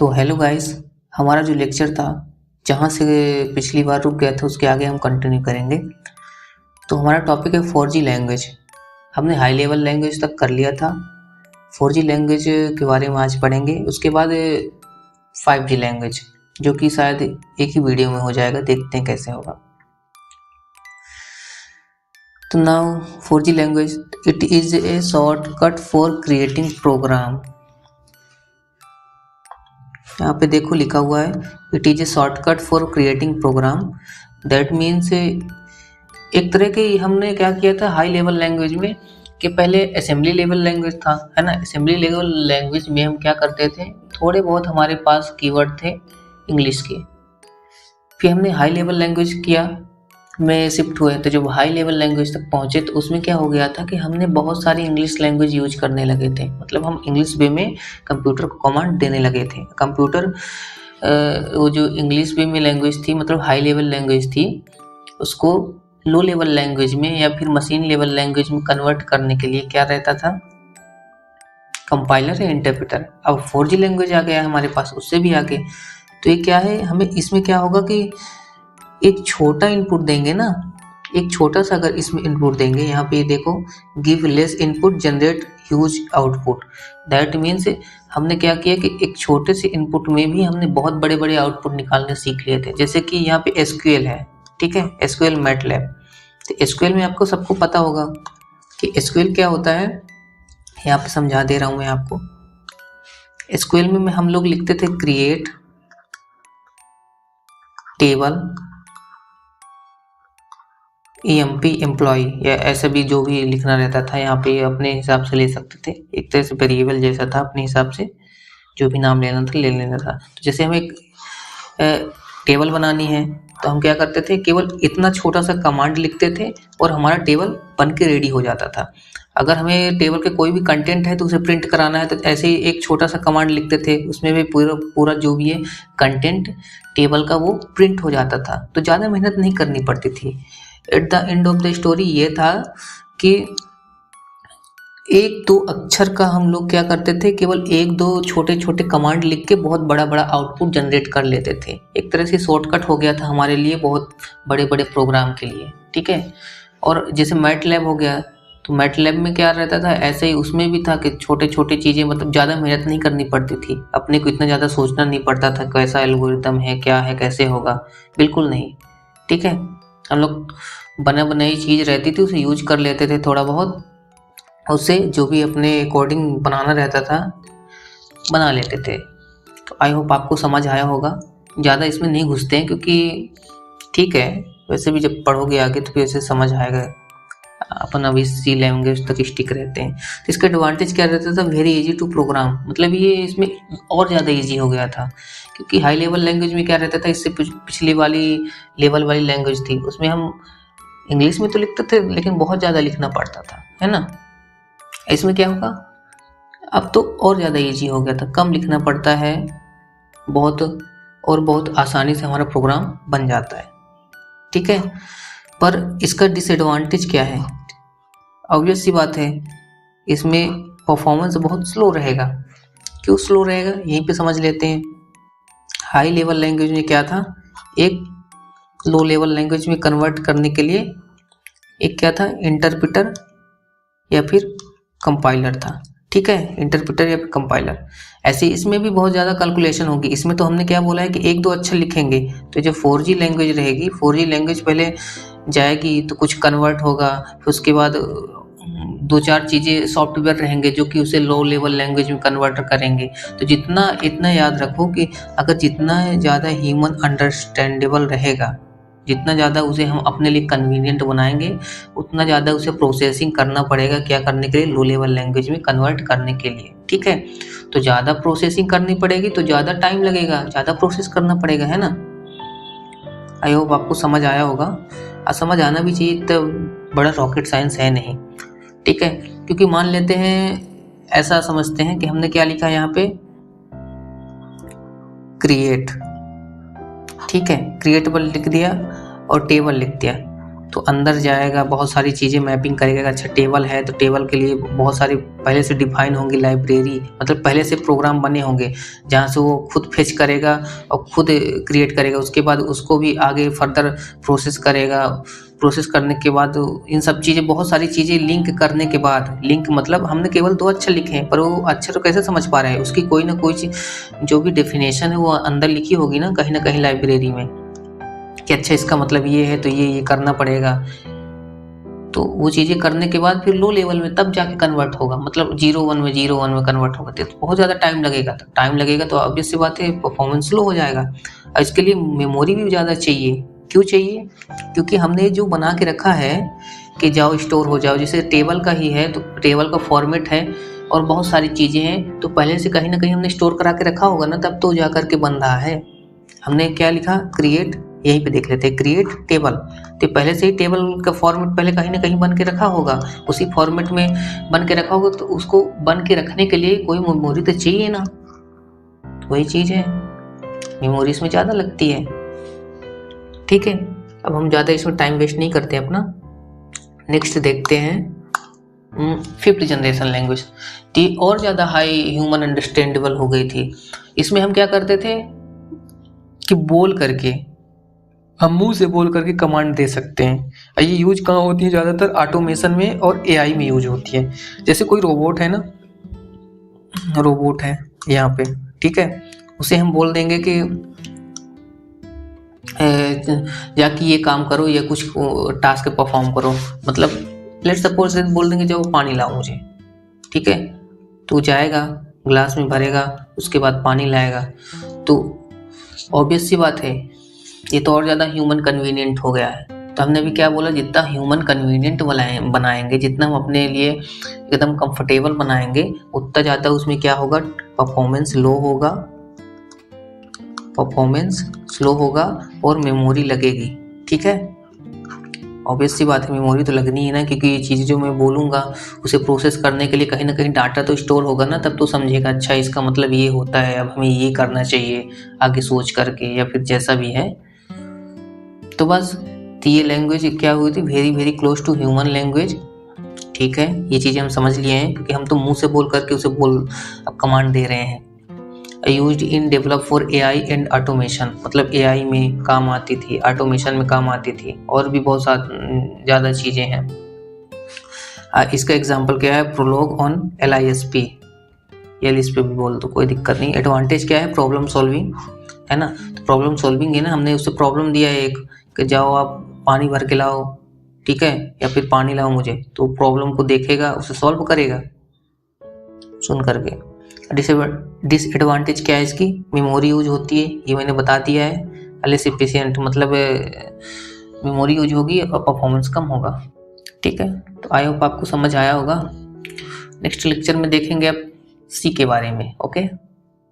तो hello guys, हमारा जो लेक्चर था जहाँ से पिछली बार रुक गया था उसके आगे हम कंटिन्यू करेंगे। तो हमारा टॉपिक है 4G लैंग्वेज। हमने हाई लेवल लैंग्वेज तक कर लिया था। 4G लैंग्वेज के बारे में आज पढ़ेंगे। उसके बाद 5G लैंग्वेज, जो कि शायद एक ही वीडियो में हो जाएगा, देखते हैं कैसे होगा। तो now 4G language, it is a shortcut for creating program. यहाँ पे देखो लिखा हुआ है, it is a shortcut for creating program. That means एक तरह के हमने क्या किया था हाई लेवल लैंग्वेज में कि पहले असेंबली लेवल लैंग्वेज था, है ना। असेंबली लेवल लैंग्वेज में हम क्या करते थे, थोड़े बहुत हमारे पास कीवर्ड थे इंग्लिश के। फिर हमने हाई लेवल लैंग्वेज किया में शिफ्ट हुए, तो जब हाई लेवल लैंग्वेज तक पहुंचे तो उसमें क्या हो गया था कि हमने बहुत सारी इंग्लिश लैंग्वेज यूज करने लगे थे। मतलब हम इंग्लिश वे में कंप्यूटर को कमांड देने लगे थे। कंप्यूटर वो जो इंग्लिश वे में लैंग्वेज थी, मतलब हाई लेवल लैंग्वेज थी, उसको लो लेवल लैंग्वेज में या फिर मशीन लेवल लैंग्वेज में कन्वर्ट करने के लिए क्या रहता था, कंपाइलर या इंटरप्रेटर। अब 4G लैंग्वेज आ गया हमारे पास, उससे भी आगे। तो ये क्या है, हमें इसमें क्या होगा कि एक छोटा इनपुट देंगे ना, एक छोटा सा अगर इसमें इनपुट देंगे, यहाँ पे देखो, give less input generate huge output. That means हमने क्या किया कि एक छोटे से इनपुट में भी हमने बहुत बड़े बड़े आउटपुट निकालने सीख लिए थे। जैसे कि यहाँ पे एसक्यूएल है, ठीक है, एसक्यूएल मैटलैब। तो एसक्यूएल में आपको सबको पता होगा कि एसक्यूएल क्या होता है। यहाँ पे समझा दे रहा हूँ मैं आपको। एसक्यूएल में हम लोग लिखते थे क्रिएट टेबल EMP एम्प्लॉय, या ऐसा भी जो भी लिखना रहता था। यहाँ पे अपने हिसाब से ले सकते थे, एक तरह से वेरिएबल जैसा था, अपने हिसाब से जो भी नाम लेना था ले लेना था। तो जैसे हमें एक टेबल बनानी है तो हम क्या करते थे, केवल इतना छोटा सा कमांड लिखते थे और हमारा टेबल बन के रेडी हो जाता था। अगर हमें टेबल के कोई भी कंटेंट है तो उसे प्रिंट कराना है तो ऐसे ही एक छोटा सा कमांड लिखते थे, उसमें भी पूरा जो भी है कंटेंट टेबल का वो प्रिंट हो जाता था। तो ज़्यादा मेहनत नहीं करनी पड़ती थी। At the end of the story ये था कि एक दो अक्षर का हम लोग क्या करते थे, केवल एक दो छोटे छोटे कमांड लिख के बहुत बड़ा बड़ा आउटपुट जनरेट कर लेते थे। एक तरह से शॉर्टकट हो गया था हमारे लिए, बहुत बड़े बड़े प्रोग्राम के लिए, ठीक है। और जैसे मैटलैब हो गया, तो मैटलैब में क्या रहता था, ऐसे ही उसमें भी था कि छोटे छोटे चीज़ें, मतलब ज़्यादा मेहनत नहीं करनी पड़ती थी, अपने को इतना ज़्यादा सोचना नहीं पड़ता था कैसा एल्गोरिथम है, क्या है, कैसे होगा, बिल्कुल नहीं, ठीक है। हम लोग बना बनाई चीज़ रहती थी उसे यूज कर लेते थे थोड़ा बहुत, उससे जो भी अपने अकॉर्डिंग बनाना रहता था बना लेते थे। तो आई होप आपको समझ आया होगा। ज़्यादा इसमें नहीं घुसते हैं क्योंकि ठीक है, वैसे भी जब पढ़ोगे आगे तो फिर ऐसे समझ आएगा। अपन अभी सी लैंग्वेज तक स्टिक रहते हैं। तो इसका एडवांटेज क्या रहता था, वेरी इजी टू प्रोग्राम, मतलब ये इसमें और ज़्यादा इजी हो गया था। क्योंकि हाई लेवल लैंग्वेज में क्या रहता था, इससे पिछली वाली लेवल वाली लैंग्वेज थी, उसमें हम इंग्लिश में तो लिखते थे लेकिन बहुत ज़्यादा लिखना पड़ता था, है ना। इसमें क्या होगा, अब तो और ज़्यादा इजी हो गया था, कम लिखना पड़ता है बहुत, और बहुत आसानी से हमारा प्रोग्राम बन जाता है, ठीक है। पर इसका डिसएडवांटेज क्या है, ऑब्वियस सी बात है, इसमें परफॉर्मेंस बहुत स्लो रहेगा। क्यों स्लो रहेगा, यहीं पे समझ लेते हैं। हाई लेवल लैंग्वेज में क्या था, एक लो लेवल लैंग्वेज में कन्वर्ट करने के लिए एक क्या था, इंटरप्रेटर या फिर कंपाइलर था, ठीक है, इंटरप्रेटर या फिर कंपाइलर। ऐसे इसमें भी बहुत ज़्यादा कैलकुलेशन होगी। इसमें तो हमने क्या बोला है कि एक दो अक्षर लिखेंगे। तो जो 4G लैंग्वेज रहेगी, 4G लैंग्वेज पहले जाएगी तो कुछ कन्वर्ट होगा, फिर उसके बाद दो चार चीज़ें सॉफ्टवेयर रहेंगे जो कि उसे लो लेवल लैंग्वेज में कन्वर्ट करेंगे। तो जितना इतना याद रखो कि अगर जितना ज़्यादा ह्यूमन अंडरस्टैंडेबल रहेगा, जितना ज़्यादा उसे हम अपने लिए कन्वीनियंट बनाएंगे, उतना ज़्यादा उसे प्रोसेसिंग करना पड़ेगा, क्या करने के लिए, लो लेवल लैंग्वेज में कन्वर्ट करने के लिए, ठीक है। तो ज़्यादा प्रोसेसिंग करनी पड़ेगी तो ज़्यादा टाइम लगेगा, ज़्यादा प्रोसेस करना पड़ेगा, है ना। आई होप आपको समझ आया होगा, और समझ आना भी चाहिए, तो बड़ा रॉकेट साइंस है नहीं, ठीक है। क्योंकि मान लेते हैं, ऐसा समझते हैं कि हमने क्या लिखा है यहाँ पे, क्रिएट, ठीक है, क्रिएटेबल लिख दिया और टेबल लिख दिया। तो अंदर जाएगा, बहुत सारी चीज़ें मैपिंग करेगा। अच्छा टेबल है तो टेबल के लिए बहुत सारी पहले से डिफाइन होंगी लाइब्रेरी, मतलब पहले से प्रोग्राम बने होंगे जहाँ से वो खुद फेच करेगा और खुद क्रिएट करेगा। उसके बाद उसको भी आगे फर्दर प्रोसेस करेगा। प्रोसेस करने के बाद इन सब चीज़ें, बहुत सारी चीज़ें लिंक करने के बाद, लिंक मतलब हमने केवल 2 अक्षर लिखे हैं पर वो अक्षर तो कैसे समझ पा रहे हैं, उसकी कोई ना कोई चीज़ जो भी डेफिनेशन है वो अंदर लिखी होगी ना कहीं लाइब्रेरी में कि अच्छा इसका मतलब ये है तो ये करना पड़ेगा। तो वो चीज़ें करने के बाद फिर लो लेवल में तब जाके कन्वर्ट होगा, मतलब 0 1 में कन्वर्ट होगा। तो बहुत ज़्यादा टाइम लगेगा तो ऑब्वियस सी बात है परफॉर्मेंस स्लो हो जाएगा। और इसके लिए मेमोरी भी ज़्यादा चाहिए। क्यों चाहिए? क्योंकि हमने जो बना के रखा है कि जाओ स्टोर हो जाओ, जैसे टेबल का ही है तो टेबल का फॉर्मेट है और बहुत सारी चीज़ें हैं, तो पहले से कहीं ना कहीं हमने स्टोर करा के रखा होगा ना, तब तो जा करके बन रहा है। हमने क्या लिखा? क्रिएट, यहीं पे देख लेते हैं, क्रिएट टेबल। तो पहले से ही टेबल का फॉर्मेट पहले कहीं ना कहीं बन के रखा होगा, उसी फॉर्मेट में बन के रखा होगा। तो उसको बन के रखने के लिए कोई मेमोरी तो चाहिए ना, वही चीज़ है, मेमोरी इसमें ज़्यादा लगती है। ठीक है, अब हम ज़्यादा इसमें टाइम वेस्ट नहीं करते अपना, नेक्स्ट देखते हैं 5th जनरेशन लैंग्वेज। तो और ज़्यादा हाई ह्यूमन अंडरस्टैंडेबल हो गई थी। इसमें हम क्या करते थे कि बोल करके, हम मुंह से बोल करके कमांड दे सकते हैं। ये यूज कहाँ होती है? ज़्यादातर ऑटोमेशन में और एआई में यूज होती है। जैसे कोई रोबोट है ना, रोबोट है यहाँ पे, ठीक है, उसे हम बोल देंगे कि जाके ये काम करो या कुछ टास्क परफॉर्म करो, मतलब लेट सपोज बोल देंगे जाओ पानी लाओ मुझे, ठीक है, तो जाएगा ग्लास में भरेगा, उसके बाद पानी लाएगा। तो ऑब्वियस सी बात है ये तो और ज़्यादा ह्यूमन कन्वीनियंट हो गया है। तो हमने भी क्या बोला, जितना ह्यूमन कन्वीनियंट बनाएंगे, जितना हम अपने लिए एकदम कंफर्टेबल बनाएंगे, उतना ज़्यादा उसमें क्या होगा, परफॉर्मेंस स्लो होगा और मेमोरी लगेगी। ठीक है, ऑब्वियस सी बात है मेमोरी तो लगनी है ना, क्योंकि ये चीज़ जो मैं बोलूँगा उसे प्रोसेस करने के लिए कहीं ना कहीं डाटा तो स्टोर होगा ना, तब तो समझेगा अच्छा इसका मतलब ये होता है, अब हमें ये करना चाहिए आगे सोच करके, या फिर जैसा भी है। तो बस तो ये लैंग्वेज क्या हुई थी, very close to human language. ठीक है, ये चीज़ें हम समझ लिए हैं, क्योंकि हम तो मुंह से बोल करके उसे अब कमांड दे रहे हैं। Used in develop for AI and automation, मतलब एआई में काम आती थी, ऑटोमेशन में काम आती थी, और भी बहुत ज़्यादा चीज़ें हैं। इसका एग्जांपल क्या है, प्रोलॉग ऑन LISP, इस पे भी बोल तो कोई दिक्कत नहीं। एडवांटेज क्या है, प्रॉब्लम सॉल्विंग है ना, तो प्रॉब्लम सॉल्विंग है ना, हमने उससे प्रॉब्लम दिया है एक कि जाओ आप पानी भर के लाओ, ठीक है, या फिर पानी लाओ मुझे, तो प्रॉब्लम को देखेगा, उसे सॉल्व करेगा सुन करके। डिसएडवांटेज क्या है इसकी, मेमोरी यूज होती है, ये मैंने बता दिया है। लेस एफिशिएंट मतलब मेमोरी यूज होगी और परफॉर्मेंस कम होगा। ठीक है, तो आई होप आपको समझ आया होगा। नेक्स्ट लेक्चर में देखेंगे अब C के बारे में। ओके।